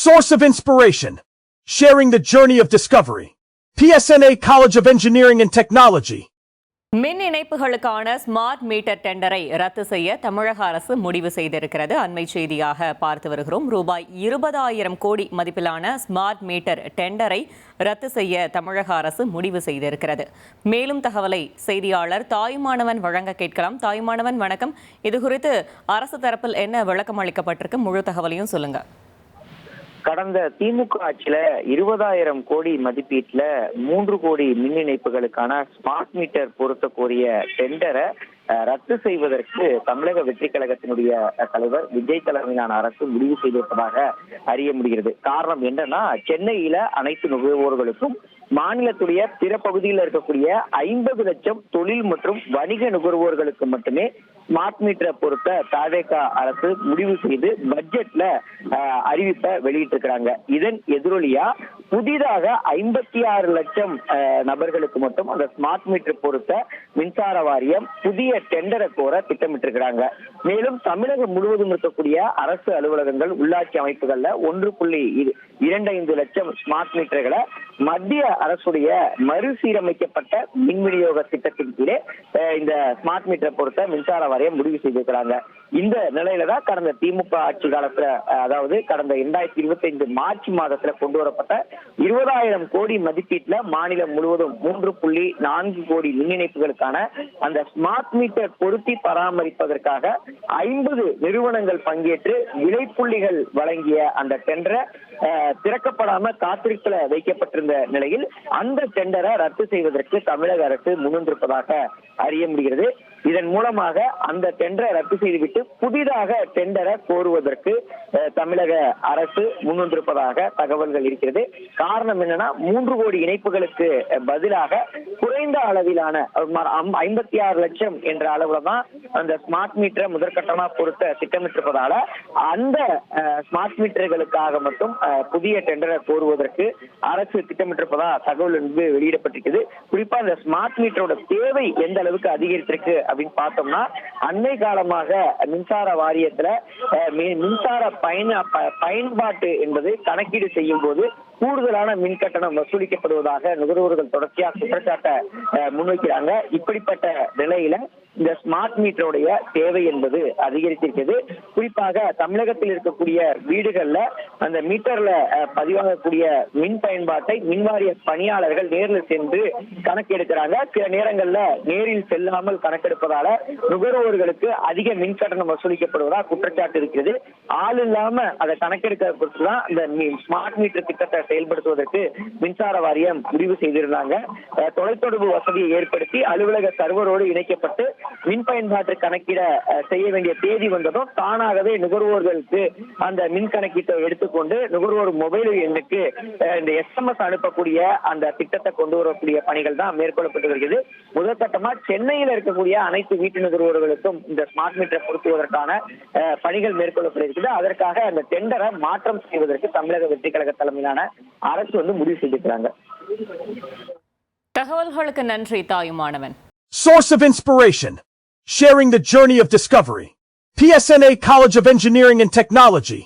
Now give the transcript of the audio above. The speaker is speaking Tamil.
Source of inspiration. Sharing the journey of discovery. PSNA College of Engineering and Technology. மின் இணைப்புகளுக்கான ஸ்மார்ட் மீட்டர் டெண்டரை ரத்து செய்ய தமிழக அரசு முடிவு செய்திருக்கிறது. அண்மை செய்தியாக பார்த்து வருகிறோம். ரூபாய் 20,000 கோடி மதிப்பிலான ஸ்மார்ட் மீட்டர் டெண்டரை ரத்து செய்ய தமிழக அரசு முடிவு செய்திருக்கிறது. மேலும் தகவலை செய்தியாளர் தாயுமானவன் வழங்க கேட்கலாம். தாயுமானவன் வணக்கம். இது குறித்து அரசு தரப்பில் என்ன விளக்கம் அளிக்கப்பட்டிருக்கு? முழு தகவலையும் சொல்லுங்க. கடந்த திமுக ஆட்சியில 20,000 கோடி மதிப்பீட்டுல 3 கோடி மின் இணைப்புகளுக்கான ஸ்மார்ட் மீட்டர் பொருத்த கோரிய டெண்டரை ரத்து செய்வதற்கு தமிழக வெற்றி கழகத்தினுடைய தலைவர் விஜய் தலைமையிலான அரசு முடிவு செய்திருப்பதாக அறிய முடிகிறது. காரணம் என்னன்னா, சென்னையில அனைத்து நுகர்வோர்களுக்கும் மாநிலத்துடைய பிற பகுதியில் இருக்கக்கூடிய 50 லட்சம் தொழில் மற்றும் வணிக நுகர்வோர்களுக்கு மட்டுமே ஸ்மார்ட் மீட்டரை பொறுத்த தவேக அரசு முடிவு செய்து பட்ஜெட்ல அறிவிப்பை வெளியிட்டிருக்கிறாங்க. இதன் எதிரொலியா புதிதாக 56 லட்சம் நபர்களுக்கு மட்டும் அந்த ஸ்மார்ட் மீட்டர் பொறுத்த மின்சார வாரியம் புதிய டெண்டரை கோர திட்டமிட்டிருக்கிறாங்க. மேலும் தமிழகம் முழுவதும் இருக்கக்கூடிய அரசு அலுவலகங்கள், உள்ளாட்சி அமைப்புகள்ல 1.25 லட்சம் ஸ்மார்ட் மீட்டர்களை மத்திய அரசுடைய மறுசீரமைக்கப்பட்ட மின் விநியோக திட்டத்தின் கீழே இந்த ஸ்மார்ட் மீட்டரை பொறுத்த மின்சார வாரியம் முடிவு செய்திருக்கிறாங்க. இந்த நிலையில தான் கடந்த திமுக ஆட்சி காலத்துல, அதாவது கடந்த 2025 மார்ச் மாதத்துல கொண்டு வரப்பட்ட 20,000 கோடி மதிப்பீட்டுல மாநிலம் முழுவதும் 3.4 கோடி மின் இணைப்புகளுக்கான அந்த ஸ்மார்ட் மீட்டர் பொருத்தி பராமரிப்பதற்காக 50 நிறுவனங்கள் பங்கேற்று விலைப்புள்ளிகள் வழங்கிய அந்த டெண்டரை திறக்கப்படாம காத்திருப்புல வைக்கப்பட்டிருந்த நிலையில் அந்த டெண்டரை ரத்து செய்வதற்கு தமிழக அரசு முன்வந்திருப்பதாக அறிய முடிகிறது. இதன் மூலமாக அந்த டெண்டரை ரத்து செய்துவிட்டு புதிதாக டெண்டரை கோருவதற்கு தமிழக அரசு முன்வந்திருப்பதாக தகவல்கள் இருக்கிறது. காரணம் என்னன்னா, 3 கோடி இணைப்புகளுக்கு பதிலாக குறைந்த அளவிலான 56 லட்சம் என்ற அளவுல தான் அந்த ஸ்மார்ட் மீட்டரை முதற்கட்டமா பொறுத்த திட்டமிட்டிருப்பதால அந்த ஸ்மார்ட் மீட்டர்களுக்காக மட்டும் புதிய டெண்டரை கோருவதற்கு அரசு திட்டமிட்டிருப்பதா தகவல் என்பது வெளியிடப்பட்டிருக்கிறது. குறிப்பா இந்த ஸ்மார்ட் மீட்டரோட தேவை எந்த அளவுக்கு அதிகரித்திருக்கு அப்படின்னு பார்த்தோம்னா, அண்மை காலமாக மின்சார வாரியத்துல மின்சார பயன்பாட்டு என்பது கணக்கீடு செய்யும் போது கூடுதலான மின் கட்டணம் வசூலிக்கப்படுவதாக நுகர்வோர்கள் தொடர்ச்சியாக குற்றச்சாட்டை முன்வைக்கிறாங்க. இப்படிப்பட்ட நிலையில இந்த ஸ்மார்ட் மீட்டருடைய தேவை என்பது அதிகரித்திருக்கிறது. குறிப்பாக தமிழகத்தில் இருக்கக்கூடிய வீடுகள்ல அந்த மீட்டர்ல பதிவாகக்கூடிய மின் பயன்பாட்டை மின்வாரிய பணியாளர்கள் நேரில் சென்று கணக்கெடுக்கிறாங்க. சில நேரங்கள்ல நேரில் செல்லாமல் கணக்கெடுப்பதால நுகர்வோர்களுக்கு அதிக மின் கட்டணம் வசூலிக்கப்படுவதாக குற்றச்சாட்டு இருக்கிறது. ஆள் இல்லாம அதை கணக்கெடுக்கிறதுதான் இந்த ஸ்மார்ட் மீட்டர் திட்டத்தை செயல்படுத்துவதற்கு மின்சார வாரியம் முடிவு செய்திருந்தாங்க. தொலைத்தொடர்பு வசதியை ஏற்படுத்தி அலுவலக சர்வரோடு இணைக்கப்பட்டு மின் பயன்பாட்டு கணக்கிட செய்ய வேண்டிய தேதி வந்ததும் தானாகவே நுகர்வோர்களுக்கு அந்த மின் கணக்கீட்டை எடுத்துக்கொண்டு நுகர்வோர் மொபைல் எண்ணுக்கு இந்த SMS அனுப்பக்கூடிய அந்த திட்டத்தை கொண்டு வரக்கூடிய பணிகள் தான் மேற்கொள்ளப்பட்டு வருகிறது. முதற்கட்டமா சென்னையில் இருக்கக்கூடிய அனைத்து வீட்டு நுகர்வோர்களுக்கும் இந்த ஸ்மார்ட் மீட்டரை பொருத்துவதற்கான பணிகள் மேற்கொள்ளப்படுகிறது. அதற்காக அந்த டெண்டரை மாற்றம் செய்வதற்கு தமிழக வெற்றி கழக தலைமையிலான அரசு முடிவு செய்திருக்கிறாங்க. தகவல்களுக்கு நன்றி Thayumanavan. Source of inspiration. Sharing the journey of discovery. PSNA College of Engineering and Technology.